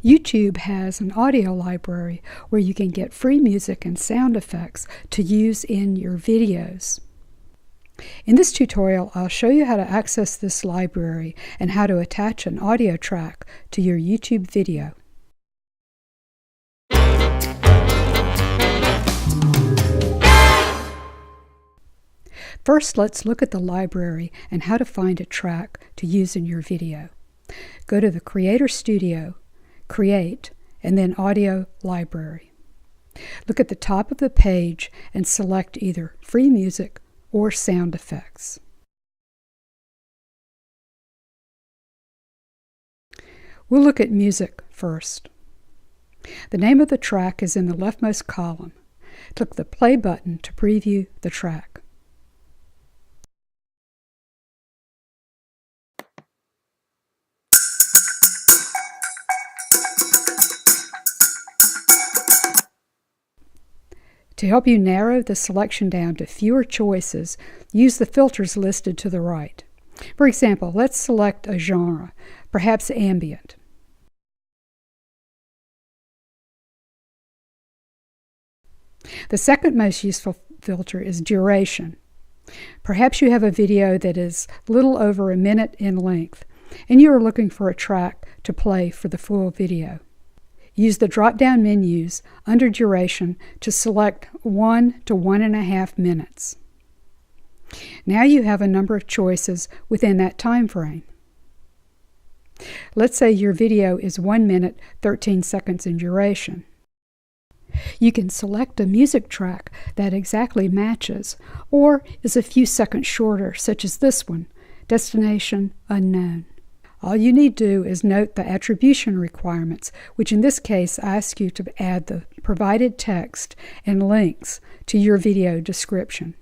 YouTube has an audio library where you can get free music and sound effects to use in your videos. In this tutorial, I'll show you how to access this library and how to attach an audio track to your YouTube video. First, let's look at the library and how to find a track to use in your video. Go to the Creator Studio, Create, and then Audio Library. Look at the top of the page and select either Free Music or Sound Effects. We'll look at Music first. The name of the track is in the leftmost column. Click the Play button to preview the track. To help you narrow the selection down to fewer choices, use the filters listed to the right. For example, let's select a genre, perhaps ambient. The second most useful filter is duration. Perhaps you have a video that is little over a minute in length, and you are looking for a track to play for the full video. Use the drop-down menus under Duration to select 1 to 1.5 minutes. Now you have a number of choices within that time frame. Let's say your video is 1 minute 13 seconds in duration. You can select a music track that exactly matches or is a few seconds shorter, such as this one, Destination Unknown. All you need to do is note the attribution requirements, which in this case ask you to add the provided text and links to your video description.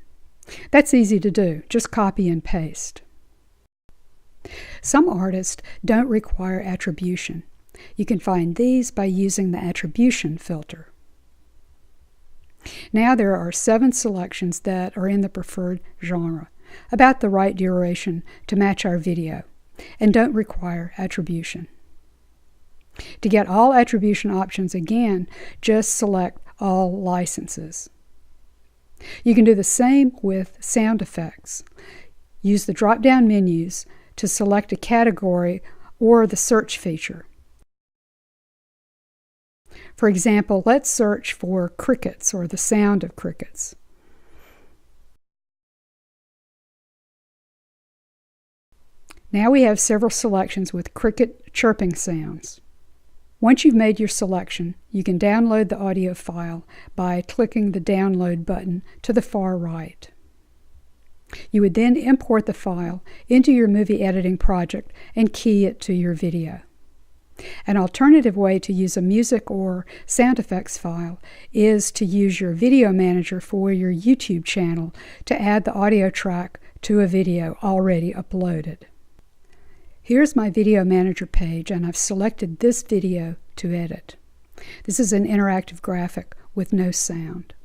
That's easy to do, just copy and paste. Some artists don't require attribution. You can find these by using the attribution filter. Now there are 7 selections that are in the preferred genre, about the right duration to match our video, and don't require attribution. To get all attribution options again, just select All Licenses. You can do the same with sound effects. Use the drop-down menus to select a category or the search feature. For example, let's search for crickets or the sound of crickets. Now we have several selections with cricket chirping sounds. Once you've made your selection, you can download the audio file by clicking the Download button to the far right. You would then import the file into your movie editing project and key it to your video. An alternative way to use a music or sound effects file is to use your video manager for your YouTube channel to add the audio track to a video already uploaded. Here's my Video Manager page, and I've selected this video to edit. This is an interactive graphic with no sound.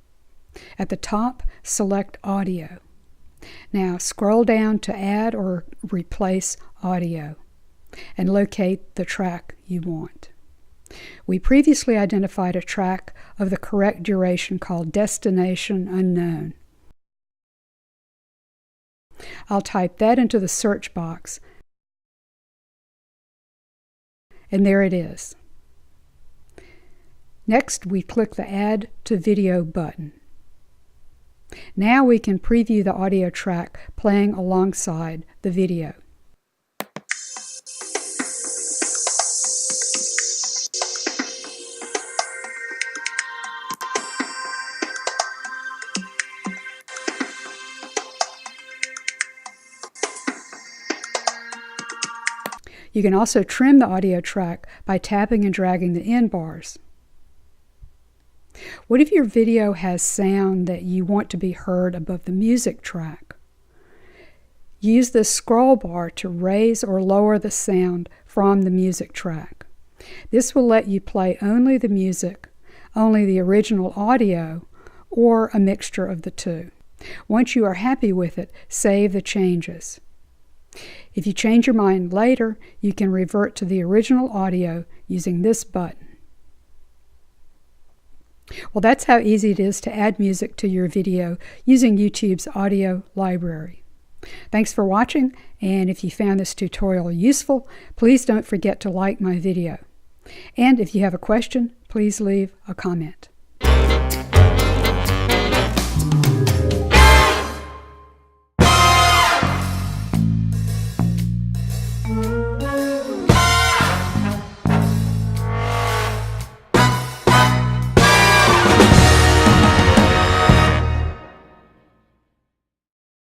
At the top, select Audio. Now scroll down to add or replace audio and locate the track you want. We previously identified a track of the correct duration called Destination Unknown. I'll type that into the search box, and there it is. Next, we click the Add to Video button. Now we can preview the audio track playing alongside the video. You can also trim the audio track by tapping and dragging the end bars. What if your video has sound that you want to be heard above the music track? Use the scroll bar to raise or lower the sound from the music track. This will let you play only the music, only the original audio, or a mixture of the two. Once you are happy with it, save the changes. If you change your mind later, you can revert to the original audio using this button. Well, that's how easy it is to add music to your video using YouTube's audio library. Thanks for watching, and if you found this tutorial useful, please don't forget to like my video. And if you have a question, please leave a comment.